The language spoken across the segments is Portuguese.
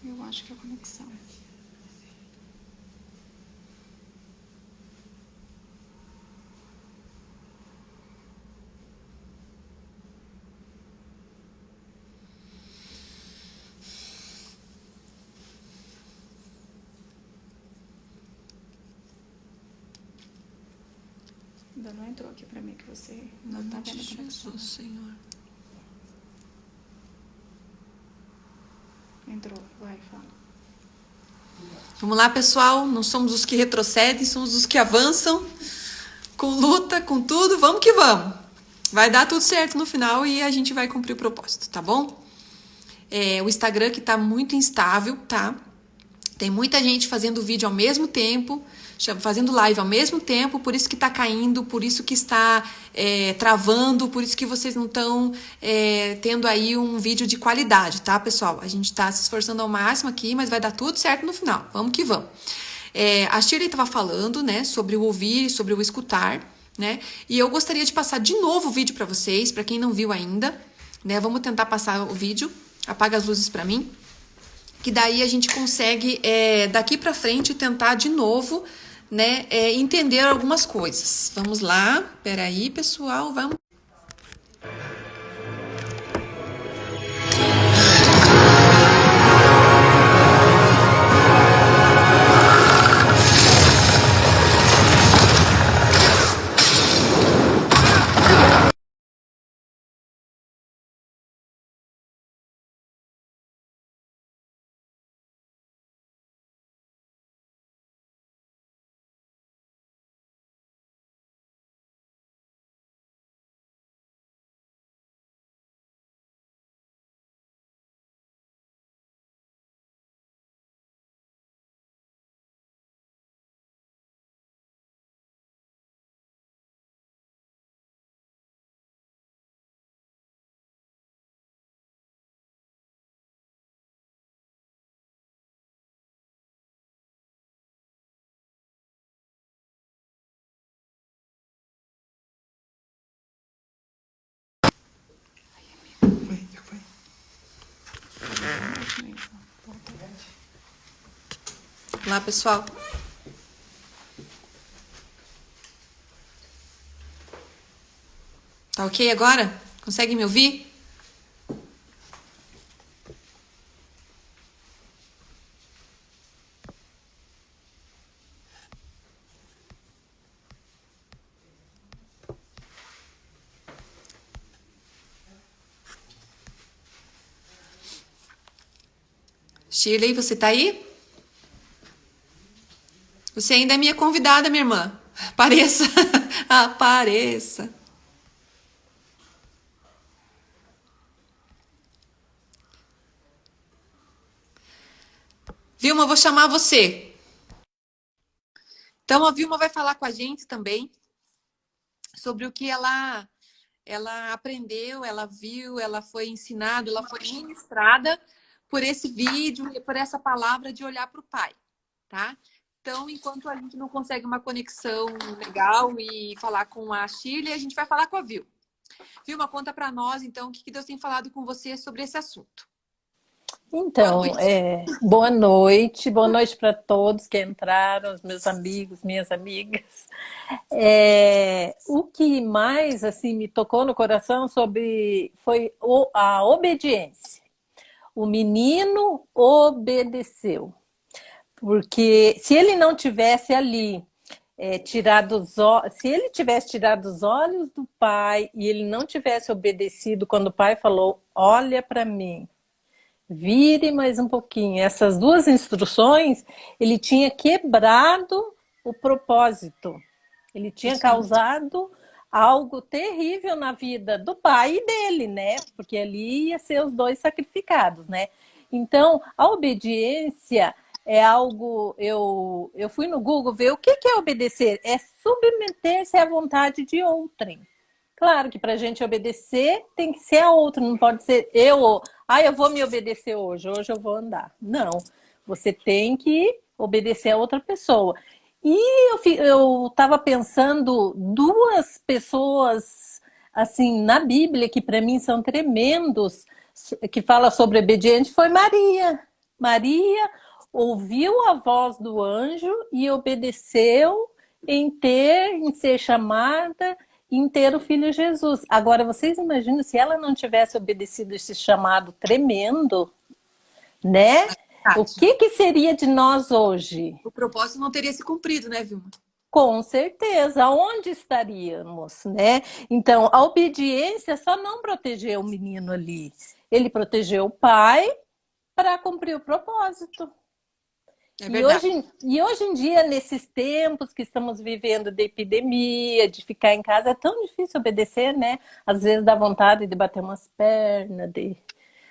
Eu acho que é a conexão. Ainda não entrou aqui pra mim que você não tá vendo a conexão. Jesus, Senhor. Entrou, vai, fala. Vamos lá, pessoal. Não somos os que retrocedem, somos os que avançam. Com luta, com tudo. Vamos que vamos. Vai dar tudo certo no final e a gente vai cumprir o propósito, tá bom? O Instagram que tá muito instável, tá? Tem muita gente fazendo vídeo ao mesmo tempo, fazendo live ao mesmo tempo, por isso que tá caindo, por isso que está travando, por isso que vocês não estão tendo aí um vídeo de qualidade, tá, pessoal? A gente tá se esforçando ao máximo aqui, mas vai dar tudo certo no final. Vamos que vamos. A Shirley estava falando, né, sobre o ouvir, sobre o escutar, né? E eu gostaria de passar de novo o vídeo para vocês, para quem não viu ainda, né? Vamos tentar passar o vídeo. Apaga as luzes para mim. Que daí a gente consegue, daqui para frente, tentar de novo, né, entender algumas coisas. Vamos lá, peraí, pessoal, vamos. Lá, pessoal. Tá ok agora? Consegue me ouvir? Shirley, você tá aí? Você ainda é minha convidada, minha irmã. Apareça. Apareça. Vilma, vou chamar você. Então, a Vilma vai falar com a gente também sobre o que ela aprendeu, ela viu, ela foi ensinada, ela foi ministrada por esse vídeo e por essa palavra de olhar para o Pai, tá? Então, enquanto a gente não consegue uma conexão legal e falar com a Shirley, a gente vai falar com a Vilma. Vilma, conta para nós, então, o que Deus tem falado com você sobre esse assunto. Então, boa noite para todos que entraram, os meus amigos, minhas amigas. O que mais assim me tocou no coração foi a obediência. O menino obedeceu, porque se ele não tivesse ali se ele tivesse tirado os olhos do pai e ele não tivesse obedecido quando o pai falou, olha para mim, vire mais um pouquinho. Essas duas instruções, ele tinha quebrado o propósito. Ele tinha causado algo terrível na vida do pai e dele, né? Porque ali ia ser os dois sacrificados, né? Então, a obediência é algo... Eu fui no Google ver o que é obedecer. É submeter-se à vontade de outrem. Claro que para a gente obedecer tem que ser a outra, não pode ser eu vou me obedecer hoje eu vou andar. Não, você tem que obedecer a outra pessoa. E eu estava pensando, duas pessoas assim na Bíblia que para mim são tremendos, que fala sobre obediente, foi Maria Maria ouviu a voz do anjo e obedeceu em ser chamada, em ter o filho Jesus. Agora, vocês imaginam se ela não tivesse obedecido esse chamado tremendo, né? O Verdade. que seria de nós hoje? O propósito não teria se cumprido, né, Vilma? Com certeza, onde estaríamos, né? Então, a obediência só não protegeu o menino ali, ele protegeu o pai para cumprir o propósito. É E verdade. hoje em dia, nesses tempos que estamos vivendo de epidemia, de ficar em casa, é tão difícil obedecer, né? Às vezes dá vontade de bater umas pernas,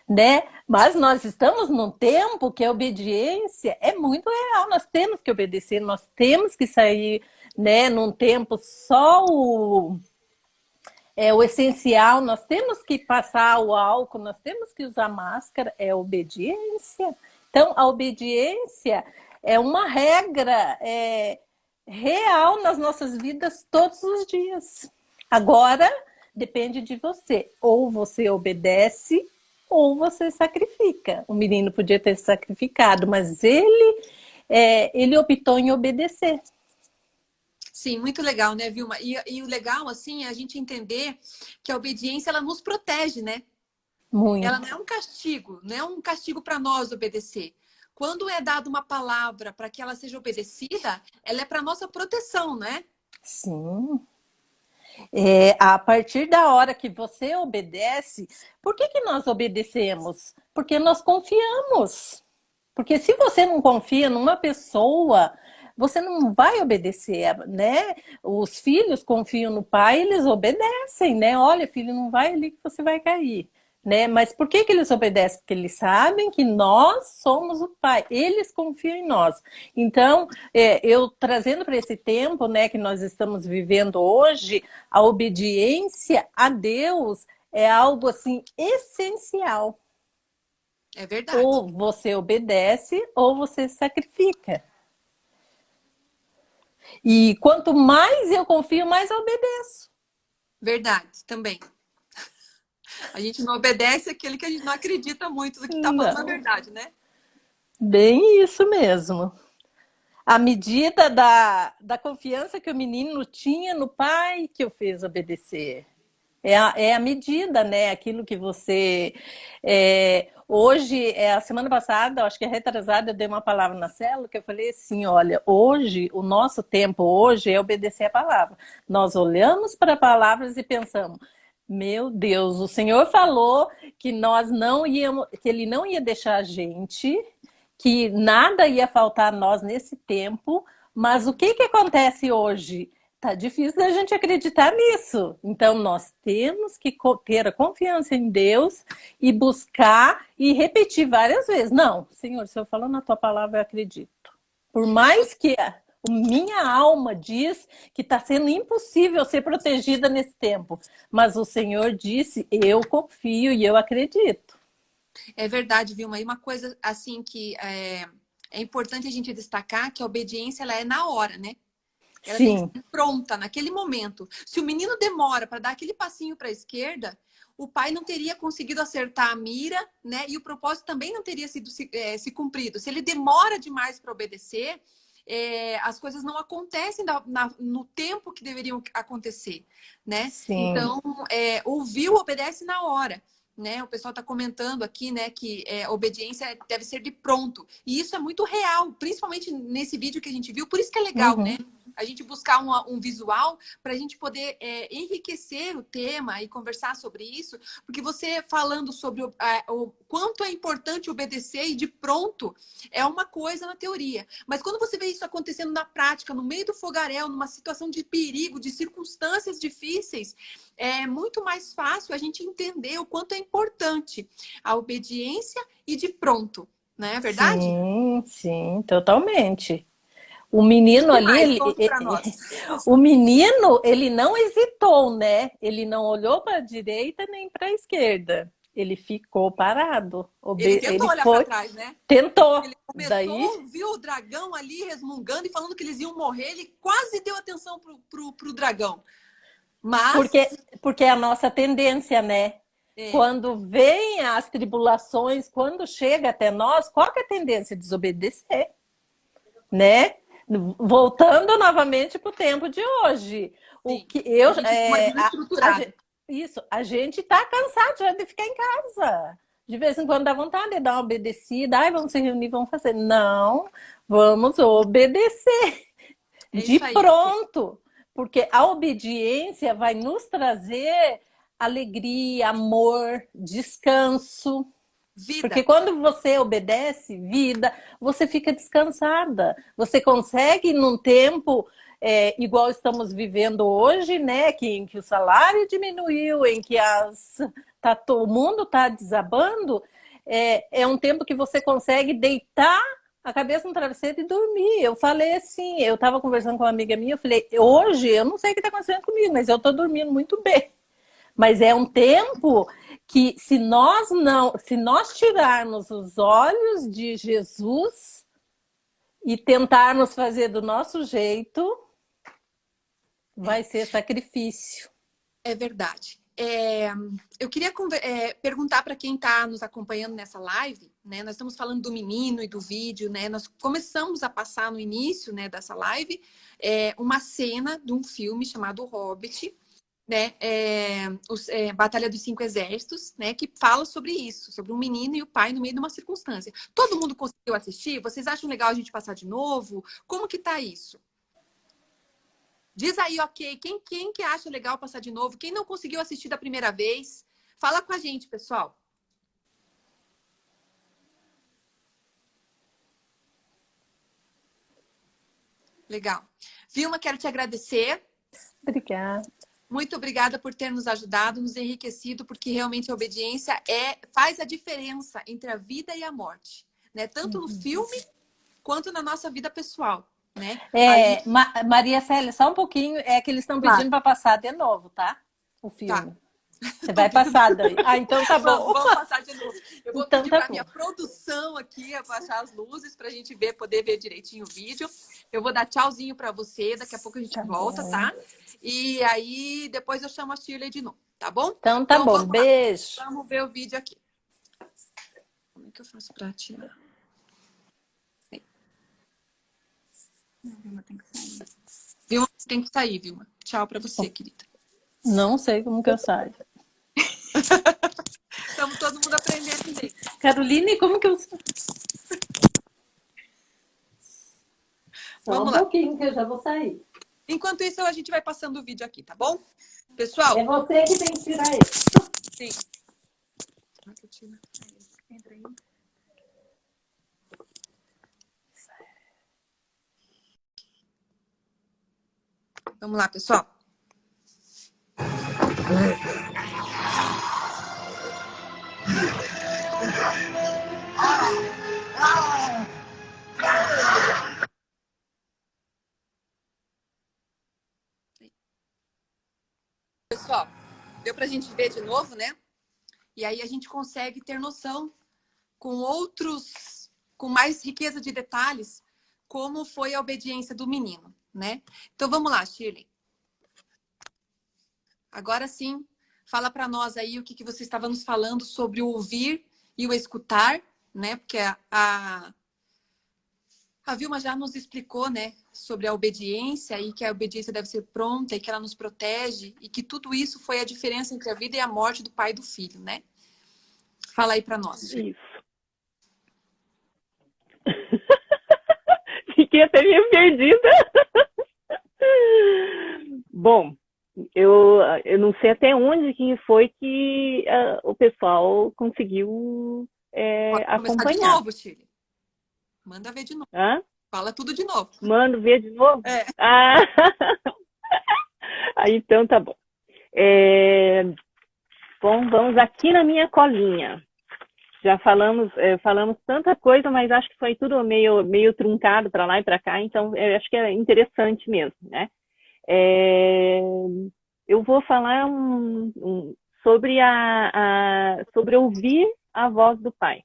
né? Mas nós estamos num tempo que a obediência é muito real. Nós temos que obedecer, nós temos que sair, né? Num tempo só o essencial, nós temos que passar o álcool, nós temos que usar máscara, é obediência. Então, a obediência é uma regra real nas nossas vidas todos os dias. Agora, depende de você. Ou você obedece, ou você sacrifica. O menino podia ter sacrificado, mas ele optou em obedecer. Sim, muito legal, né, Vilma? E o legal, assim, é a gente entender que a obediência, ela nos protege, né? Ela não Muito. é um castigo, não é um castigo para nós obedecer. Quando é dada uma palavra para que ela seja obedecida, ela é para nossa proteção, né? Sim. A partir da hora que você obedece, por que nós obedecemos? Porque nós confiamos. Porque se você não confia numa pessoa, você não vai obedecer, né? Os filhos confiam no pai, eles obedecem, né? Olha, filho, não vai ali que você vai cair. Né? Mas por que eles obedecem? Porque eles sabem que nós somos o pai, eles confiam em nós. Então, eu trazendo para esse tempo, né, que nós estamos vivendo hoje, a obediência a Deus é algo assim essencial. É verdade. Ou você obedece ou você sacrifica. E quanto mais eu confio, mais eu obedeço. Verdade, também. A gente não obedece aquele que a gente não acredita muito do que está falando a Não, verdade, né? bem isso mesmo. A medida da confiança que o menino tinha no pai que o fez obedecer. É a medida, né? Aquilo que você. Hoje, a semana passada, acho que é retrasada, eu dei uma palavra na célula que eu falei assim: olha, hoje, o nosso tempo hoje é obedecer a palavra. Nós olhamos para palavras e pensamos. Meu Deus, o Senhor falou que nós não íamos, que Ele não ia deixar a gente, que nada ia faltar a nós nesse tempo, mas o que acontece hoje? Tá difícil da gente acreditar nisso. Então, nós temos que ter a confiança em Deus e buscar e repetir várias vezes. Não, Senhor, se eu falar na tua palavra, eu acredito. Por mais que a minha alma diz que está sendo impossível ser protegida nesse tempo, mas o Senhor disse, eu confio e eu acredito. É verdade, Vilma. E uma coisa, assim, que é importante a gente destacar, que a obediência, ela é na hora, né? Ela tem Sim. que ser pronta naquele momento. Se o menino demora para dar aquele passinho para a esquerda, o pai não teria conseguido acertar a mira, né? E o propósito também não teria sido se cumprido. Se ele demora demais para obedecer, as coisas não acontecem no tempo que deveriam acontecer, né? Sim. Então, ouviu, obedece na hora. Né? O pessoal está comentando aqui, né, que obediência deve ser de pronto. E isso é muito real, principalmente nesse vídeo que a gente viu. Por isso que é legal, né? A gente buscar um visual para a gente poder enriquecer o tema e conversar sobre isso, porque você falando sobre o quanto é importante obedecer e de pronto é uma coisa na teoria. Mas quando você vê isso acontecendo na prática, no meio do fogaréu, numa situação de perigo, de circunstâncias difíceis, é muito mais fácil a gente entender o quanto é importante a obediência e de pronto, não é verdade? Sim, sim, totalmente. O menino Que ali, mais? Conta para nós. o menino, ele não hesitou, né? Ele não olhou para a direita nem para a esquerda. Ele ficou parado. Ele tentou Ele olhar para foi, trás, né? tentou. Ele Daí, começou, viu o dragão ali resmungando e falando que eles iam morrer. Ele quase deu atenção pro dragão. Mas porque é a nossa tendência, né? Quando vem as tribulações, quando chega até nós, qual que é a tendência? Desobedecer, né? Voltando novamente para o tempo de hoje. O Sim. que eu, A gente tem uma vida estruturada. isso, a gente está cansado já de ficar em casa. De vez em quando dá vontade de dar uma obedecida. Ai, vamos se reunir, vamos fazer. Não, vamos obedecer. É De isso aí. pronto. Porque a obediência vai nos trazer alegria, amor, descanso. Vida. Porque quando você obedece, vida, você fica descansada. Você consegue, num tempo igual estamos vivendo hoje, né? Em que o salário diminuiu, em que o mundo está desabando, é um tempo que você consegue deitar a cabeça no travesseiro e dormir. Eu falei assim, eu estava conversando com uma amiga minha, eu falei, hoje eu não sei o que está acontecendo comigo, mas eu estou dormindo muito bem. Mas é um tempo que se nós tirarmos os olhos de Jesus e tentarmos fazer do nosso jeito, vai ser sacrifício. É verdade. Eu queria perguntar para quem está nos acompanhando nessa live, né? Nós estamos falando do menino e do vídeo, né? Nós começamos a passar no início, né, dessa live uma cena de um filme chamado O Hobbit, né? Batalha dos Cinco Exércitos, né? Que fala sobre isso, sobre um menino e o pai no meio de uma circunstância. Todo mundo conseguiu assistir? Vocês acham legal a gente passar de novo? Como que tá isso? Diz aí, ok, quem que acha legal passar de novo? Quem não conseguiu assistir da primeira vez? Fala com a gente, pessoal. Legal. Vilma, quero te agradecer. Obrigada. Muito obrigada por ter nos ajudado, nos enriquecido, porque realmente a obediência faz a diferença entre a vida e a morte, né? Tanto no filme quanto na nossa vida pessoal. Né? Maria Célia, só um pouquinho, que eles estão pedindo para passar de novo, tá? O filme. Tá. Você vai passar daí. Ah, então tá bom. Vamos passar de novo. Eu vou então pedir para minha produção aqui a baixar as luzes para a gente poder ver direitinho o vídeo. Eu vou dar tchauzinho para você, daqui a pouco a gente volta, tá? E aí depois eu chamo a Shirley de novo, tá bom? Então tá bom, beijo. Vamos ver o vídeo aqui. Como é que eu faço para tirar? Vilma tem que sair. Vilma tem que sair, Vilma. Tchau para você, querida. Não sei como que eu saio. Estamos todo mundo aprendendo inglês. Caroline, como que eu saio? Vamos lá. Um pouquinho que eu já vou sair. Enquanto isso, a gente vai passando o vídeo aqui, tá bom? Pessoal? É você que tem que tirar ele. Sim. Entra aí. Vamos lá, pessoal. Pessoal, deu pra gente ver de novo, né? E aí a gente consegue ter noção com mais riqueza de detalhes, como foi a obediência do menino, né? Então vamos lá, Shirley. Agora sim, fala para nós aí o que você estava nos falando sobre o ouvir e o escutar, né? Porque a Vilma já nos explicou, né, sobre a obediência e que a obediência deve ser pronta e que ela nos protege e que tudo isso foi a diferença entre a vida e a morte do pai e do filho, né? Fala aí para nós. Isso. Fiquei até meio perdida. Bom, eu não sei até onde que foi que o pessoal conseguiu acompanhar. De novo, Shirley. Manda ver de novo. Hã? Fala tudo de novo. Mando ver de novo? Então tá bom. Bom, vamos aqui na minha colinha. Já falamos tanta coisa, mas acho que foi tudo meio truncado para lá e para cá, então eu acho que é interessante mesmo, né? Eu vou falar sobre sobre ouvir a voz do Pai.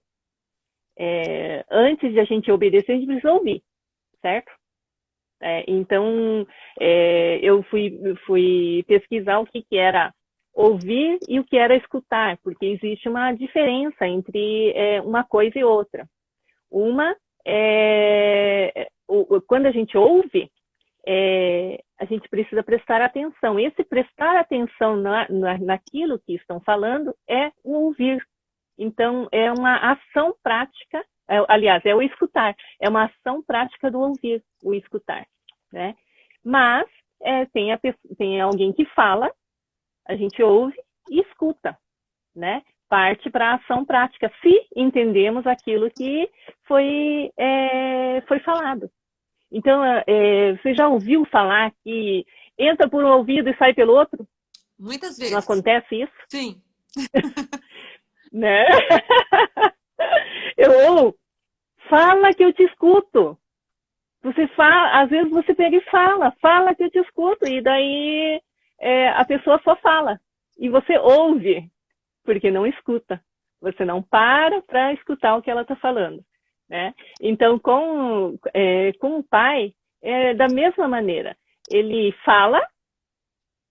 Antes de a gente obedecer, a gente precisa ouvir, certo? Então, eu fui pesquisar o que era ouvir e o que era escutar, porque existe uma diferença entre uma coisa e outra. Uma quando a gente ouve, a gente precisa prestar atenção. Esse prestar atenção naquilo que estão falando é o ouvir. Então, é uma ação prática, aliás, é o escutar. É uma ação prática do ouvir, o escutar, né? Mas tem alguém que fala, a gente ouve e escuta, né? Parte para a ação prática, se entendemos aquilo que foi falado. Então, você já ouviu falar que entra por um ouvido e sai pelo outro? Muitas vezes. Não acontece isso? Sim. Né? Fala que eu te escuto. Você fala, às vezes você pega e fala que eu te escuto, e daí a pessoa só fala. E você ouve, porque não escuta. Você não para escutar o que ela está falando, né? Então, com o pai, da mesma maneira. Ele fala,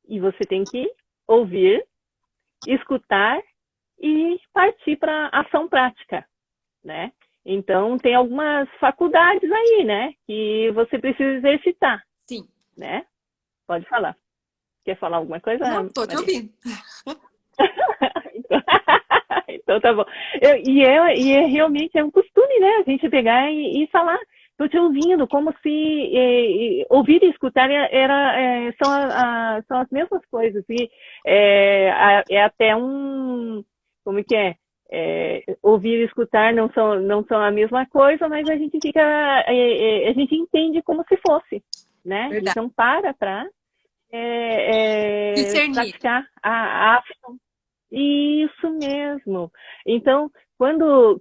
e você tem que ouvir, escutar e partir para ação prática, né? Então, tem algumas faculdades aí, né? Que você precisa exercitar. Sim. Né? Pode falar. Quer falar alguma coisa? Não, tô te ouvindo. Então tá bom. Realmente é um costume, né? A gente pegar e falar. Tô te ouvindo, como se ouvir e escutar são as mesmas coisas. E é até um... Como que é? Ouvir e escutar não são a mesma coisa, mas a gente a gente entende como se fosse, né? Verdade. Então para praticar a ação. Isso mesmo. Então, quando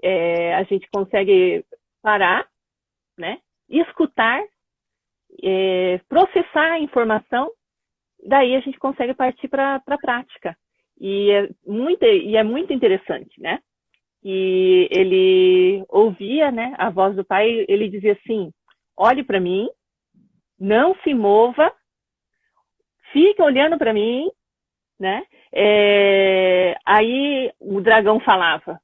a gente consegue parar, né? Escutar, processar a informação, daí a gente consegue partir para a prática. E é muito interessante, né? E ele ouvia, né, a voz do pai, ele dizia assim: olhe para mim, não se mova, fica olhando para mim, né? Aí o dragão falava,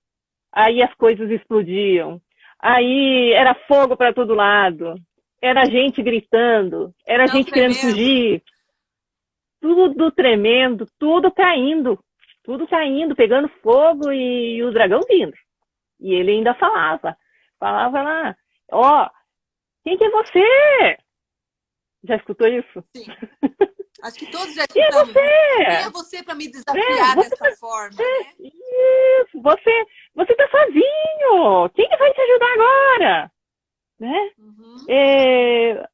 aí as coisas explodiam, aí era fogo para todo lado, era gente gritando, era gente querendo fugir. Tudo tremendo, tudo caindo, pegando fogo e o dragão vindo. E ele ainda falava lá, quem que é você? Já escutou isso? Sim. Acho que todos já Quem é escutamos. você? Quem é você para me desafiar dessa forma, né? Isso, você tá sozinho. Quem que vai te ajudar agora? Né? Uhum.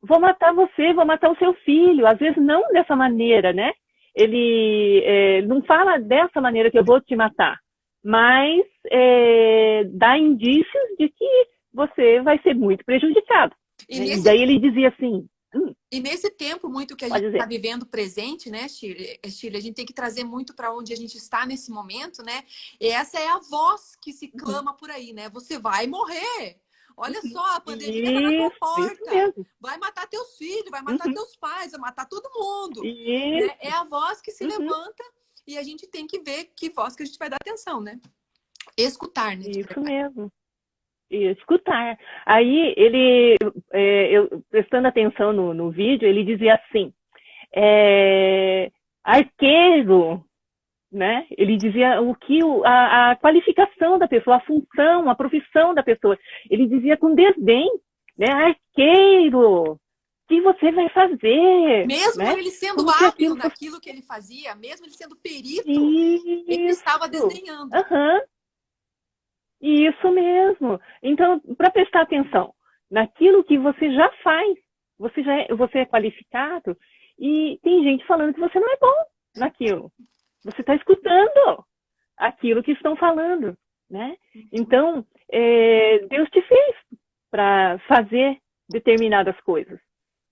Vou matar você, vou matar o seu filho. Às vezes não dessa maneira, né? Ele não fala dessa maneira que eu vou te matar, mas dá indícios de que você vai ser muito prejudicado. E daí ele dizia assim... E nesse tempo muito que a gente está vivendo presente, né, Shirley, a gente tem que trazer muito para onde a gente está nesse momento, né? E essa é a voz que se clama por aí, né? Você vai morrer. Olha só, a pandemia está na tua porta. Vai matar teus filhos, vai matar teus pais, vai matar todo mundo. Né? É a voz que se levanta e a gente tem que ver que voz que a gente vai dar atenção, né? Escutar, né? Isso mesmo. E escutar. Aí ele, eu prestando atenção no vídeo, ele dizia assim, arqueiro, né? Ele dizia a qualificação da pessoa, a função, a profissão da pessoa. Ele dizia com desdém, né? Arqueiro, o que você vai fazer? Mesmo né? ele sendo hábil naquilo que ele fazia, mesmo ele sendo perito, ele estava desdenhando. Isso mesmo. Então, para prestar atenção naquilo que você já faz, você é qualificado, e tem gente falando que você não é bom naquilo. Você está escutando aquilo que estão falando, né? Então, Deus te fez para fazer determinadas coisas.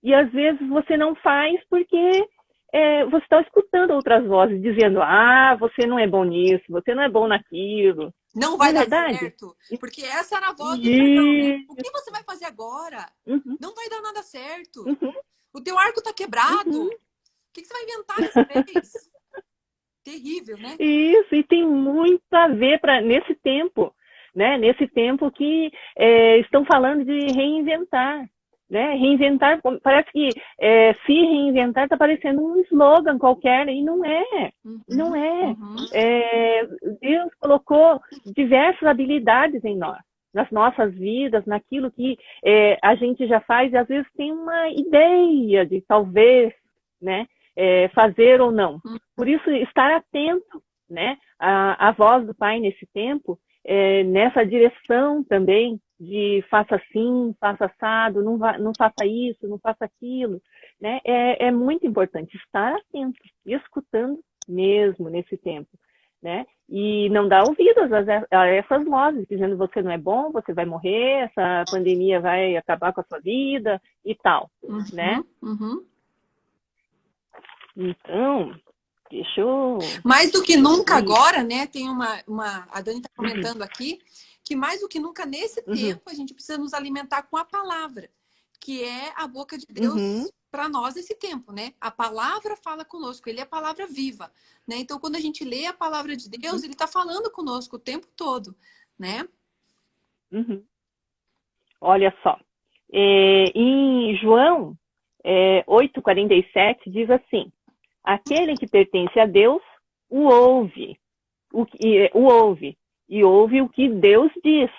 E às vezes você não faz porque você está escutando outras vozes dizendo, você não é bom nisso, você não é bom naquilo. Não vai dar certo, porque essa era a voz do dragão, né? O que você vai fazer agora? Não vai dar nada certo. O teu arco está quebrado. O que você vai inventar nesse mês? Terrível, né? Isso, e tem muito a ver nesse tempo, né? Nesse tempo que estão falando de reinventar, né? Reinventar, parece que se reinventar está parecendo um slogan qualquer, e não é, não é. Deus colocou diversas habilidades em nós, nas nossas vidas, naquilo que a gente já faz, e às vezes tem uma ideia de talvez, né? Fazer ou não. Por isso, estar atento, né, à voz do Pai nesse tempo, nessa direção também de faça assim, faça assado, não faça isso, não faça aquilo, né? É muito importante estar atento, escutando mesmo nesse tempo, né? E não dar ouvidos a essas vozes, dizendo você não é bom, você vai morrer, essa pandemia vai acabar com a sua vida e tal, né? Então, deixa eu... Mais do que nunca agora, né? Tem a Dani está comentando aqui, que mais do que nunca nesse tempo a gente precisa nos alimentar com a palavra, que é a boca de Deus para nós nesse tempo, né? A palavra fala conosco, ele é a palavra viva, né? Então, quando a gente lê a palavra de Deus, ele está falando conosco o tempo todo, né? Olha só, em João 8,47 diz assim: aquele que pertence a Deus o ouve e ouve o que Deus diz.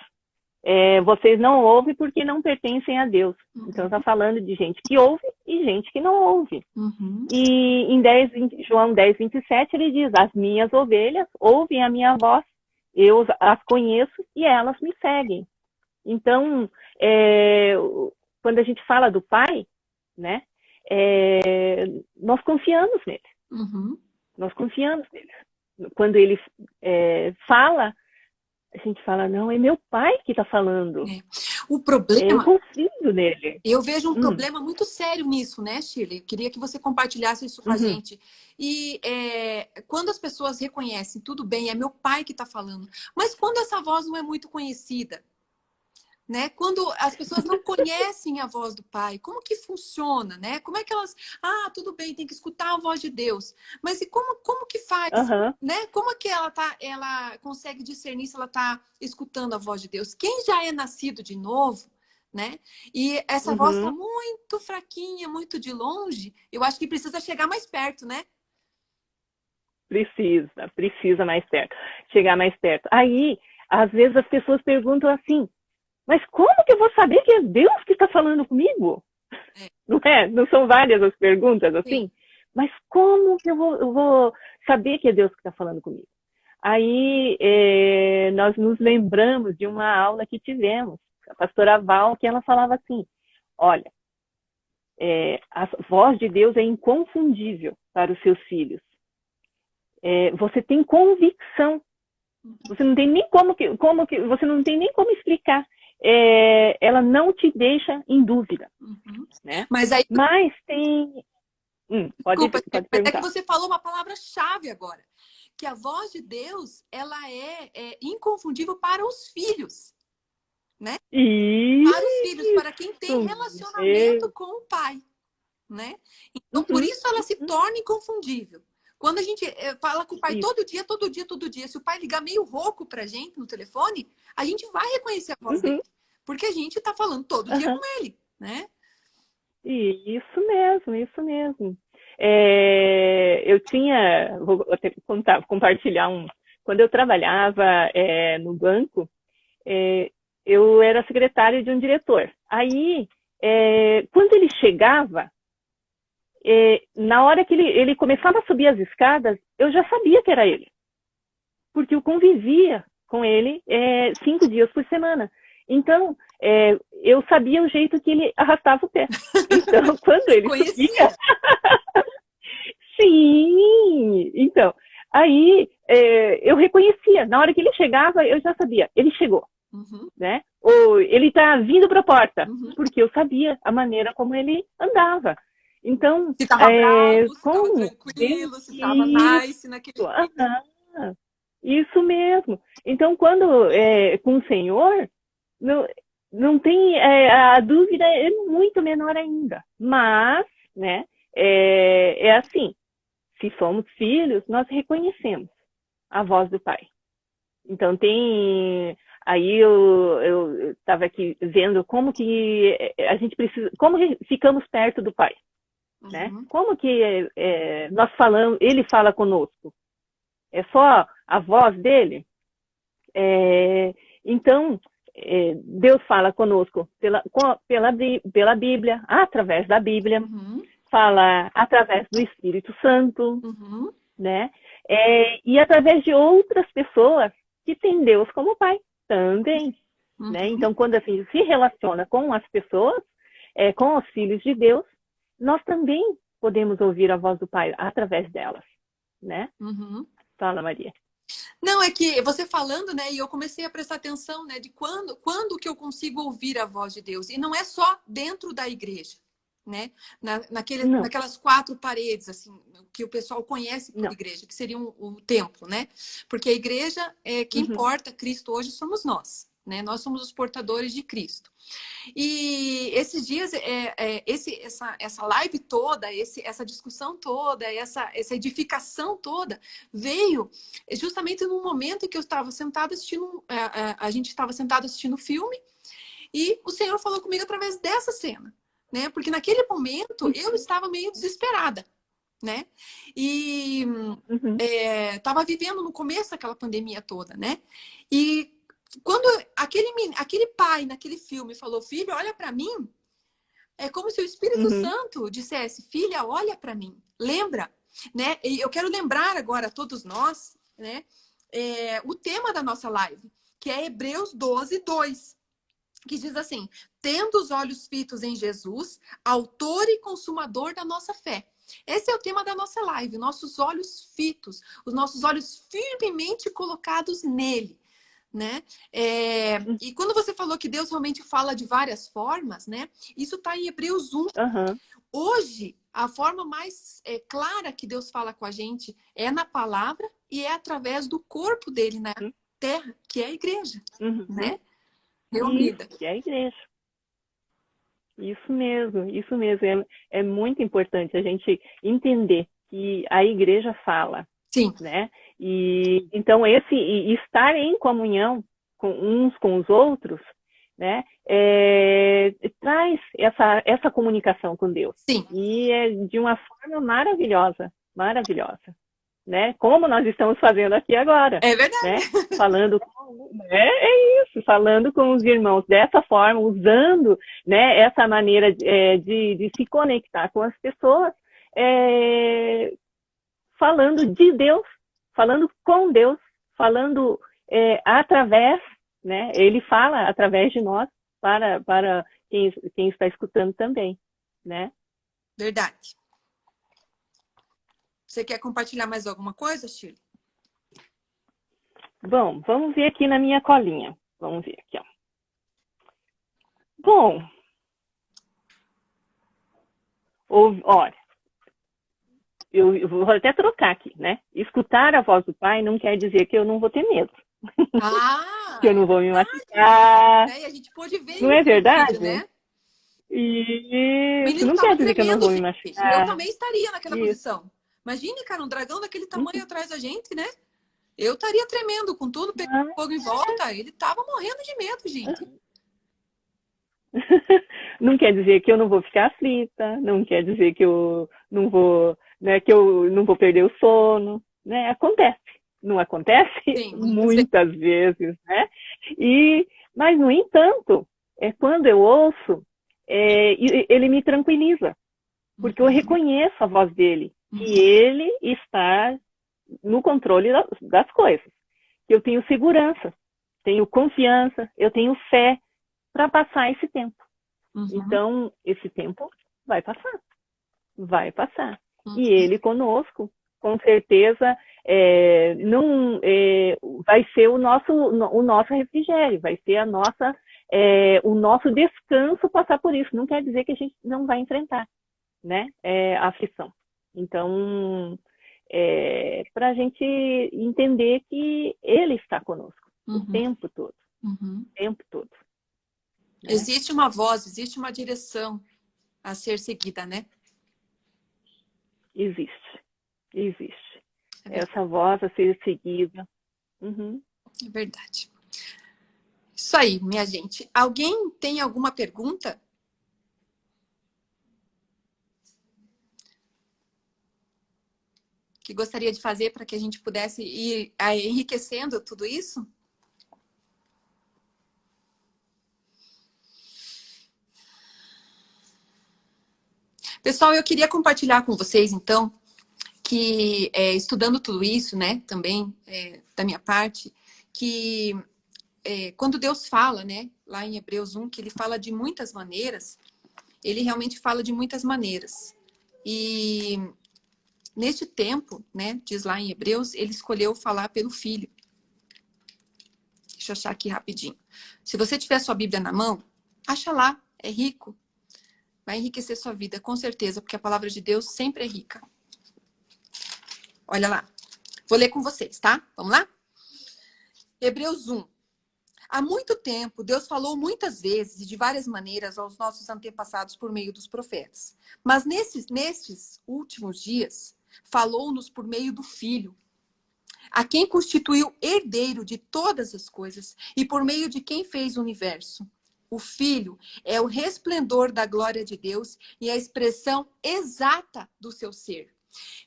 Vocês não ouvem porque não pertencem a Deus. Então está falando de gente que ouve e gente que não ouve. E em João 10,27 ele diz: as minhas ovelhas ouvem a minha voz, eu as conheço e elas me seguem. Então, quando a gente fala do Pai, né, nós confiamos nele. Nós confiamos nele. Quando ele fala, a gente fala, não, é meu pai que está falando. O problema... Eu confio nele. Eu vejo um problema muito sério nisso, né, Shirley? Eu queria que você compartilhasse isso com a gente. E quando as pessoas reconhecem, tudo bem, é meu pai que está falando. Mas quando essa voz não é muito conhecida, né? Quando as pessoas não conhecem a voz do Pai, como que funciona, né? Como é que elas... Ah, tudo bem, tem que escutar a voz de Deus. Mas e como que faz, né? Como é que ela consegue discernir se ela está escutando a voz de Deus? Quem já é nascido de novo, né? E essa voz está muito fraquinha, muito de longe, eu acho que precisa chegar mais perto, né? Precisa mais perto. Chegar mais perto. Aí, às vezes as pessoas perguntam assim: mas como que eu vou saber que é Deus que está falando comigo? Não é? Não são várias as perguntas assim? Sim. Mas como que eu vou saber que é Deus que está falando comigo? Aí nós nos lembramos de uma aula que tivemos, a pastora Val, que ela falava assim: olha, a voz de Deus é inconfundível para os seus filhos. Você tem convicção. Você não tem nem você não tem nem como explicar. Ela não te deixa em dúvida, né? Mas tem... Pode perguntar. É que você falou uma palavra-chave agora, que a voz de Deus, ela é inconfundível para os filhos, né? Para os filhos, para quem tem relacionamento com o Pai, né? Então, por isso ela se torna inconfundível. Quando a gente fala com o Pai todo dia, se o Pai ligar meio rouco pra gente no telefone, a gente vai reconhecer a voz dele. Porque a gente tá falando todo dia com ele, né? Isso mesmo. Vou até compartilhar quando eu trabalhava no banco, eu era secretária de um diretor. Aí, quando ele chegava, na hora que ele começava a subir as escadas, eu já sabia que era ele. Porque eu convivia com ele 5 dias por semana. Então, eu sabia o jeito que ele arrastava o pé. Então, quando ele subia... Sim! Então, aí eu reconhecia. Na hora que ele chegava, eu já sabia. Ele chegou. Né? Ou ele está vindo para a porta. Porque eu sabia a maneira como ele andava. Então, se estava bravo, se estava tranquilo, se estava nice naquele dia. Isso mesmo. Então, quando com o Senhor, não tem... a dúvida é muito menor ainda. Mas, né, é assim, se somos filhos, nós reconhecemos a voz do Pai. Então aí eu estava aqui vendo como que a gente precisa, como que ficamos perto do Pai, né? Como que nós falamos, Ele fala conosco. É só a voz dele? Então, Deus fala conosco pela Bíblia, através da Bíblia, fala através do Espírito Santo, né? E através de outras pessoas que têm Deus como Pai também, né? Então, quando a gente se relaciona com as pessoas, com os filhos de Deus, nós também podemos ouvir a voz do Pai através delas, né? Fala, Maria. Não, é que você falando, né, e eu comecei a prestar atenção, né, de quando que eu consigo ouvir a voz de Deus. E não é só dentro da igreja, né? Naquelas 4 paredes, assim, que o pessoal conhece por igreja, que seriam o templo, né? Porque a igreja, quem porta Cristo hoje somos nós, né? Nós somos os portadores de Cristo. E esses dias, essa live toda, essa discussão toda, essa edificação toda, veio justamente no momento em que eu estava sentada assistindo, a gente estava sentado assistindo o filme, e o Senhor falou comigo através dessa cena, né? Porque naquele momento eu estava meio desesperada, né? E estava vivendo no começo daquela pandemia toda, né? E quando aquele pai naquele filme falou, filho, olha para mim, é como se o Espírito Santo dissesse, filha, olha para mim, lembra, né? E eu quero lembrar agora a todos nós, né? O tema da nossa live, que é Hebreus 12:2, que diz assim, tendo os olhos fitos em Jesus, autor e consumador da nossa fé. Esse é o tema da nossa live, nossos olhos fitos, os nossos olhos firmemente colocados nele, né? E quando você falou que Deus realmente fala de várias formas, né? Isso está em Hebreus 1. Hoje, a forma mais clara que Deus fala com a gente é na palavra e é através do corpo dele na terra, que é a igreja, né? Reunida. Isso, que é a igreja. Isso mesmo, isso mesmo. É muito importante a gente entender que a igreja fala. Sim. Né? E então estar em comunhão uns com os outros, né? Traz essa comunicação com Deus. Sim. E é de uma forma maravilhosa, maravilhosa, né? Como nós estamos fazendo aqui agora. É verdade. Né? Falando falando com os irmãos dessa forma, usando, né, essa maneira de se conectar com as pessoas, falando de Deus, falando com Deus, falando através, né? Ele fala através de nós para quem está escutando também, né? Verdade. Você quer compartilhar mais alguma coisa, Shirley? Bom, vamos ver aqui na minha colinha. Vamos ver aqui, ó. Bom, olha, eu vou até trocar aqui, né? Escutar a voz do Pai não quer dizer que eu não vou ter medo. Que eu não vou me machucar. E a gente pode ver não é verdade? Vídeo, né? Isso não quer dizer que eu não vou me machucar. Eu também estaria naquela posição. Imagine, cara, um dragão daquele tamanho atrás da gente, né? Eu estaria tremendo com tudo, pegando fogo em volta. Ele tava morrendo de medo, gente. Não quer dizer que eu não vou ficar aflita, não quer dizer que eu não vou, né, que eu não vou perder o sono, né? Acontece, não acontece? Sim, muitas vezes, né? Mas no entanto, quando eu ouço, ele me tranquiliza, porque eu reconheço a voz dele, que ele está no controle das coisas. Eu tenho segurança, tenho confiança, eu tenho fé para passar esse tempo. Então, esse tempo vai passar. Vai passar. E ele conosco, com certeza, vai ser o nosso refrigério, vai ser o nosso descanso passar por isso. Não quer dizer que a gente não vai enfrentar, né, a aflição. Então, para a gente entender que ele está conosco o tempo todo. O tempo todo. Né? Existe uma voz, existe uma direção a ser seguida, né? existe. Existe. É verdade. Essa voz a ser seguida. Uhum. É verdade. Isso aí, minha gente. Alguém tem alguma pergunta? Que gostaria de fazer para que a gente pudesse ir enriquecendo tudo isso? Pessoal, eu queria compartilhar com vocês, então, que estudando tudo isso, né, também da minha parte, que quando Deus fala, né, lá em Hebreus 1, que ele fala de muitas maneiras, ele realmente fala de muitas maneiras. E neste tempo, né, diz lá em Hebreus, ele escolheu falar pelo Filho. Deixa eu achar aqui rapidinho. Se você tiver sua Bíblia na mão, acha lá, é rico. Vai enriquecer sua vida, com certeza, porque a palavra de Deus sempre é rica. Olha lá. Vou ler com vocês, tá? Vamos lá? Hebreus 1. Há muito tempo, Deus falou muitas vezes e de várias maneiras aos nossos antepassados por meio dos profetas. Mas nestes últimos dias, falou-nos por meio do Filho, a quem constituiu herdeiro de todas as coisas e por meio de quem fez o universo. O Filho é o resplendor da glória de Deus e a expressão exata do seu ser.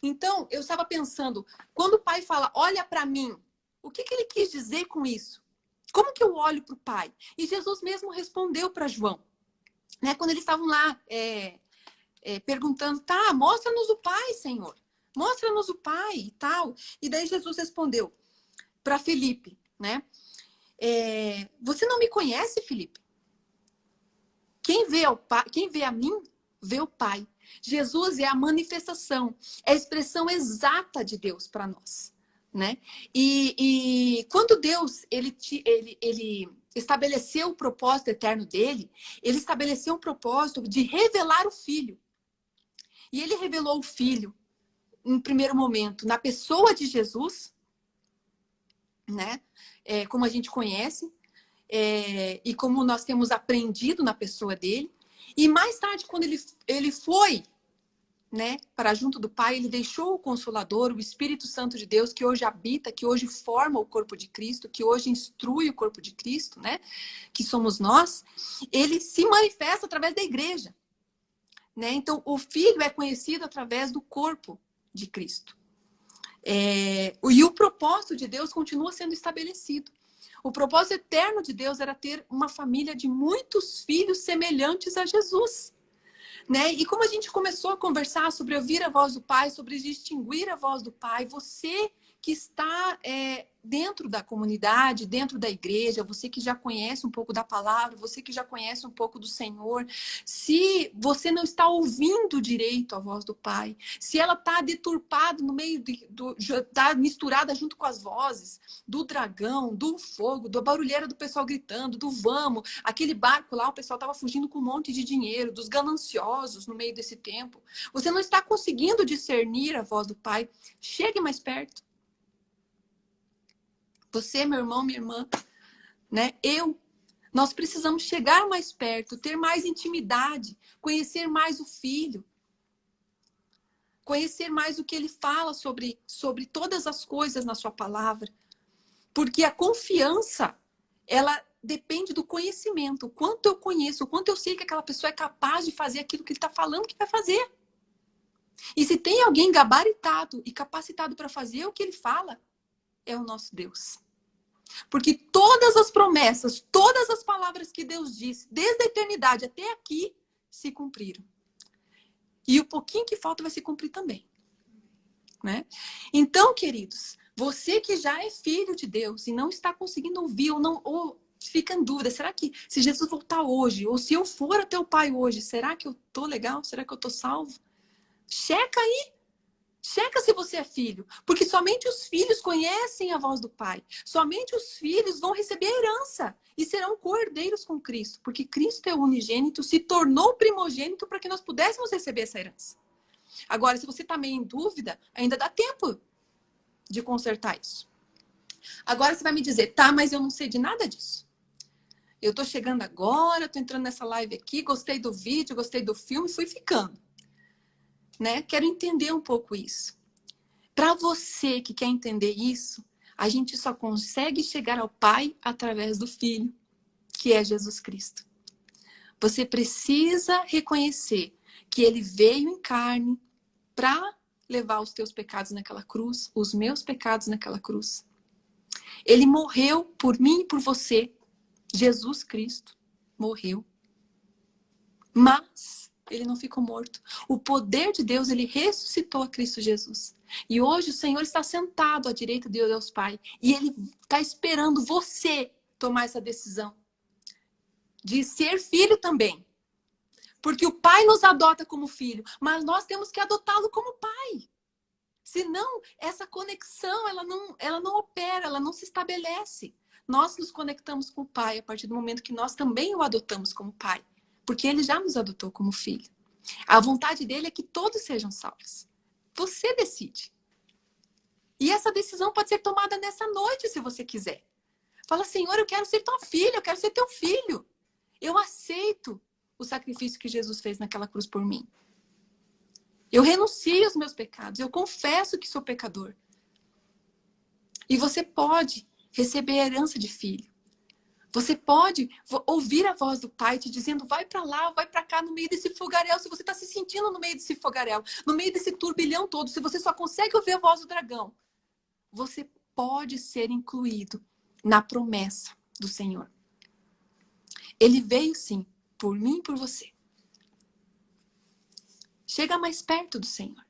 Então, eu estava pensando, quando o Pai fala, olha para mim, o que ele quis dizer com isso? Como que eu olho para o Pai? E Jesus mesmo respondeu para João, né? Quando eles estavam lá perguntando, tá, mostra-nos o Pai, Senhor. Mostra-nos o Pai e tal. E daí Jesus respondeu para Felipe, né? Você não me conhece, Felipe? Quem vê a mim, vê o Pai. Jesus é a manifestação, é a expressão exata de Deus para nós, né? E quando Deus ele estabeleceu o propósito eterno dele, ele estabeleceu um propósito de revelar o Filho. E ele revelou o Filho, em primeiro momento, na pessoa de Jesus, né? Como a gente conhece, e como nós temos aprendido na pessoa dele. E mais tarde, quando ele foi, né, para junto do Pai, ele deixou o Consolador, o Espírito Santo de Deus, que hoje habita, que hoje forma o corpo de Cristo, que hoje instrui o corpo de Cristo, né, que somos nós. Ele se manifesta através da igreja, né? Então, o Filho é conhecido através do corpo de Cristo. E o propósito de Deus continua sendo estabelecido. O propósito eterno de Deus era ter uma família de muitos filhos semelhantes a Jesus, né? E como a gente começou a conversar sobre ouvir a voz do Pai, sobre distinguir a voz do Pai, você que está dentro da comunidade, dentro da igreja, você que já conhece um pouco da palavra, você que já conhece um pouco do Senhor, se você não está ouvindo direito a voz do Pai, se ela está deturpada no meio está misturada junto com as vozes do dragão, do fogo, da barulheira do pessoal gritando, do vamos, aquele barco lá, o pessoal estava fugindo com um monte de dinheiro, dos gananciosos no meio desse tempo, você não está conseguindo discernir a voz do Pai, chegue mais perto. Você, meu irmão, minha irmã, né? Nós precisamos chegar mais perto, ter mais intimidade, conhecer mais o Filho, conhecer mais o que ele fala sobre todas as coisas na sua palavra. Porque a confiança, ela depende do conhecimento. O quanto eu conheço, o quanto eu sei que aquela pessoa é capaz de fazer aquilo que ele está falando que vai fazer. E se tem alguém gabaritado e capacitado para fazer o que ele fala, é o nosso Deus. Porque todas as promessas, todas as palavras que Deus disse, desde a eternidade até aqui, se cumpriram. E o pouquinho que falta vai se cumprir também, né? Então, queridos, você que já é filho de Deus e não está conseguindo ouvir ou fica em dúvida, será que se Jesus voltar hoje, ou se eu for até o Pai hoje, será que eu tô legal? Será que eu tô salvo? Checa aí. Checa se você é filho, porque somente os filhos conhecem a voz do Pai. Somente os filhos vão receber a herança e serão co-herdeiros com Cristo, porque Cristo é o unigênito, se tornou primogênito para que nós pudéssemos receber essa herança. Agora, se você está meio em dúvida, ainda dá tempo de consertar isso. Agora você vai me dizer, tá, mas eu não sei de nada disso. Eu estou chegando agora, estou entrando nessa live aqui, gostei do vídeo, gostei do filme, fui ficando. né? Quero entender um pouco isso. Para você que quer entender isso, a gente só consegue chegar ao Pai através do Filho, que é Jesus Cristo. Você precisa reconhecer que ele veio em carne para levar os teus pecados naquela cruz, os meus pecados naquela cruz. Ele morreu por mim e por você. Jesus Cristo morreu. Mas ele não ficou morto. O poder de Deus, ele ressuscitou a Cristo Jesus. E hoje o Senhor está sentado à direita de Deus Pai. E ele está esperando você tomar essa decisão de ser filho também. Porque o Pai nos adota como filho, mas nós temos que adotá-lo como pai. Senão, essa conexão, ela não opera, ela não se estabelece. Nós nos conectamos com o Pai a partir do momento que nós também o adotamos como pai. Porque ele já nos adotou como filho. A vontade dele é que todos sejam salvos. Você decide. E essa decisão pode ser tomada nessa noite, se você quiser. Fala, Senhor, eu quero ser tua filha, eu quero ser teu filho. Eu aceito o sacrifício que Jesus fez naquela cruz por mim. Eu renuncio aos meus pecados, eu confesso que sou pecador. E você pode receber a herança de filho. Você pode ouvir a voz do Pai te dizendo, vai para lá, vai para cá, no meio desse fogaréu. Se você está se sentindo no meio desse fogaréu, no meio desse turbilhão todo, se você só consegue ouvir a voz do dragão, você pode ser incluído na promessa do Senhor. Ele veio, sim, por mim e por você. Chega mais perto do Senhor.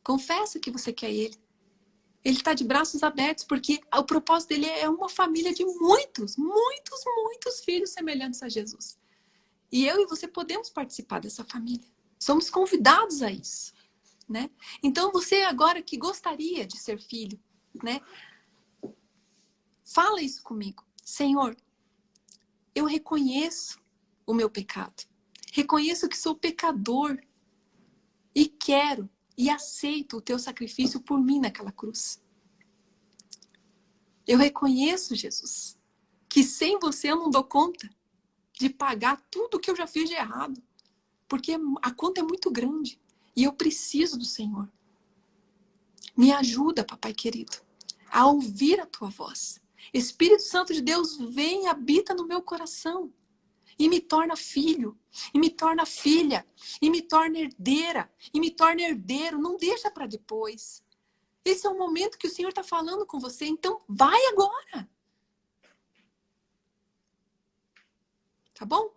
Confessa que você quer Ele. Ele está de braços abertos, porque o propósito dele é uma família de muitos filhos semelhantes a Jesus. E eu e você podemos participar dessa família. Somos convidados a isso, né? Então, você agora que gostaria de ser filho, né? Fala isso comigo. Senhor, eu reconheço o meu pecado. Reconheço que sou pecador. E quero e aceito o teu sacrifício por mim naquela cruz. Eu reconheço, Jesus, que sem você eu não dou conta de pagar tudo que eu já fiz de errado. Porque a conta é muito grande. E eu preciso do Senhor. Me ajuda, papai querido, a ouvir a tua voz. Espírito Santo de Deus, vem e habita no meu coração. E me torna filho, e me torna filha, e me torna herdeira, e me torna herdeiro. Não deixa para depois. Esse é o momento que o Senhor está falando com você. Então, vai agora. Tá bom?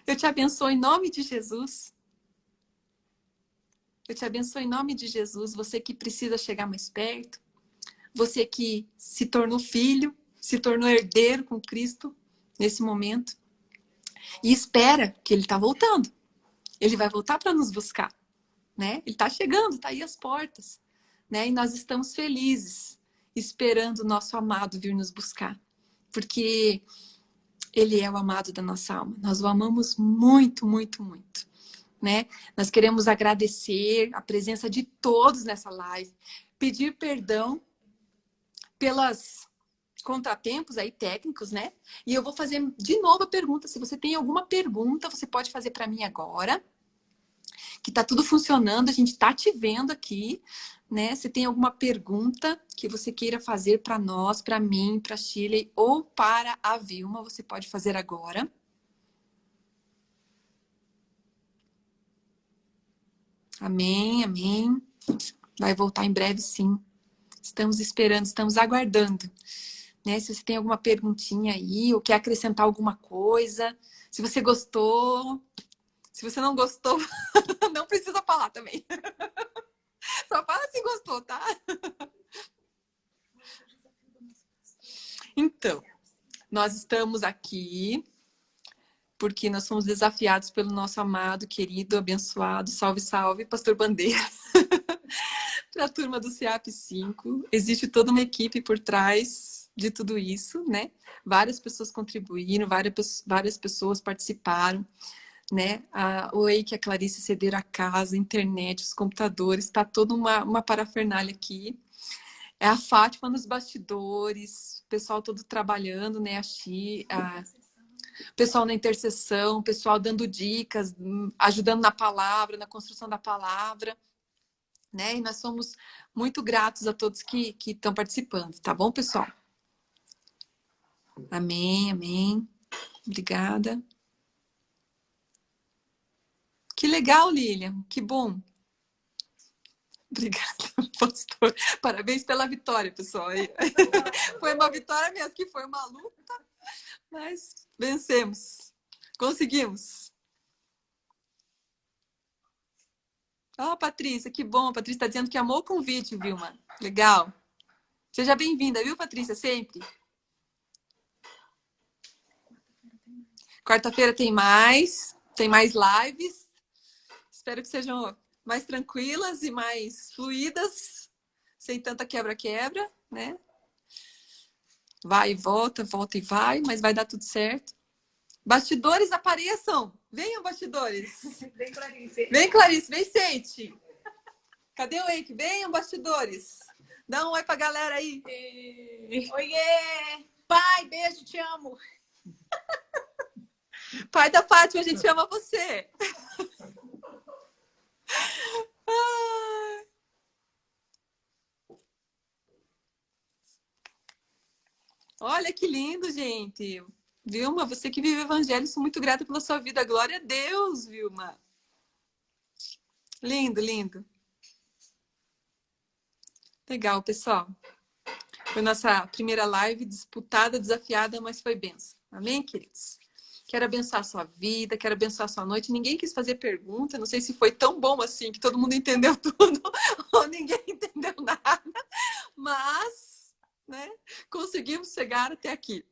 Eu te abençoo em nome de Jesus. Eu te abençoo em nome de Jesus. Você que precisa chegar mais perto. Você que se tornou filho, se tornou herdeiro com Cristo nesse momento. E espera que ele está voltando. Ele vai voltar para nos buscar. Né? Ele está chegando, está aí às portas. Né? E nós estamos felizes, esperando o nosso amado vir nos buscar. Porque ele é o amado da nossa alma. Nós o amamos muito, muito, muito. Né? Nós queremos agradecer a presença de todos nessa live. Pedir perdão pelas contratempos aí técnicos, né? E eu vou fazer de novo a pergunta. Se você tem alguma pergunta, você pode fazer para mim agora. Que tá tudo funcionando, a gente tá te vendo aqui, né? Se tem alguma pergunta que você queira fazer para nós, para mim, para Shirley ou para a Vilma, você pode fazer agora. Amém, amém. Vai voltar em breve, sim. Estamos esperando, estamos aguardando. Né? Se você tem alguma perguntinha aí, ou quer acrescentar alguma coisa, se você gostou, se você não gostou, não precisa falar também. Só fala se gostou, tá? Então, nós estamos aqui porque nós somos desafiados pelo nosso amado, querido, abençoado, salve, salve, Pastor Bandeira. Para a turma do CEAP 5. Existe toda uma equipe por trás de tudo isso, né? Várias pessoas contribuíram, várias pessoas participaram, né? O Eike e a Clarice cederam a casa, a internet, os computadores, tá toda uma parafernália aqui. É a Fátima nos bastidores, o pessoal todo trabalhando, né? pessoal na intercessão, pessoal dando dicas, ajudando na palavra, na construção da palavra, né? E nós somos muito gratos a todos que estão participando, tá bom, pessoal? Amém, amém. Obrigada. Que legal, Lilian. Que bom. Obrigada, pastor. Parabéns pela vitória, pessoal. Foi uma vitória mesmo, que foi uma luta, mas vencemos. Conseguimos. Ó, Patrícia, que bom. A Patrícia está dizendo que amou o convite, Vilma. Legal. Seja bem-vinda, viu, Patrícia? Sempre. Quarta-feira tem mais lives. Espero que sejam mais tranquilas e mais fluídas, sem tanta quebra-quebra, né? Vai e volta, volta e vai, mas vai dar tudo certo. Bastidores, apareçam! Venham, bastidores! Vem, Clarice. Vem, Clarice, vem, sente! Cadê o Eike? Venham, bastidores! Dá um oi pra galera aí! Oiê! Pai, beijo, te amo! Pai da Fátima, a gente ama você! Olha que lindo, gente! Vilma, você que vive o evangelho, sou muito grata pela sua vida. Glória a Deus, Vilma! Lindo, lindo. Legal, pessoal. Foi nossa primeira live disputada, desafiada, mas foi benção. Amém, queridos? Quero abençoar a sua vida, quero abençoar a sua noite. Ninguém quis fazer pergunta, não sei se foi tão bom assim, que todo mundo entendeu tudo, ou ninguém entendeu nada, mas, né, conseguimos chegar até aqui.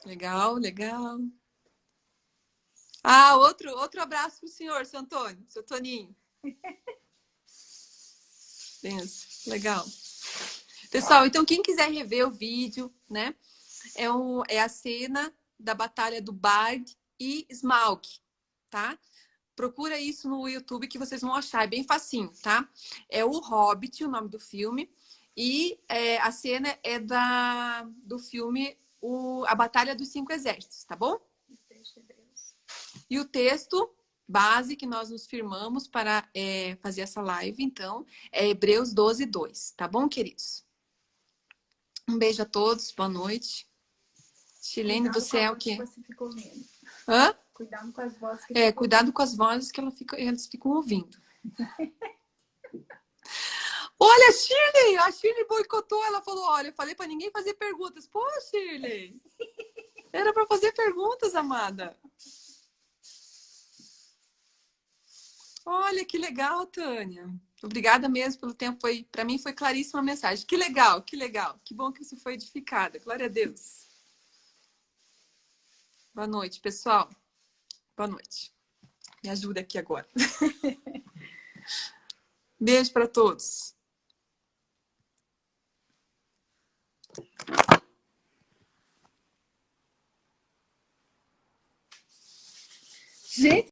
Legal, legal. Ah, outro abraço para o senhor, seu Antônio, seu Toninho. Benção, legal. Pessoal, então quem quiser rever o vídeo, né? É a cena da batalha do Bard e Smaug, tá? Procura isso no YouTube que vocês vão achar, é bem facinho, tá? É o Hobbit, o nome do filme, e a cena é do filme A Batalha dos Cinco Exércitos, tá bom? E o texto base que nós nos firmamos para fazer essa live, então, é Hebreus 12, 2, tá bom, queridos? Um beijo a todos, boa noite. Chilene, você é o quê? Você ficou ouvindo. Hã? Cuidado com as vozes que Cuidado com as vozes que eles ficam ouvindo. Olha, a Shirley boicotou, ela falou, olha, eu falei para ninguém fazer perguntas. Pô, Shirley, era para fazer perguntas, amada. Olha, que legal, Tânia. Obrigada mesmo pelo tempo. Para mim foi claríssima a mensagem. Que legal, que legal. Que bom que você foi edificada. Glória a Deus. Boa noite, pessoal. Boa noite. Me ajuda aqui agora. Beijo para todos. Gente,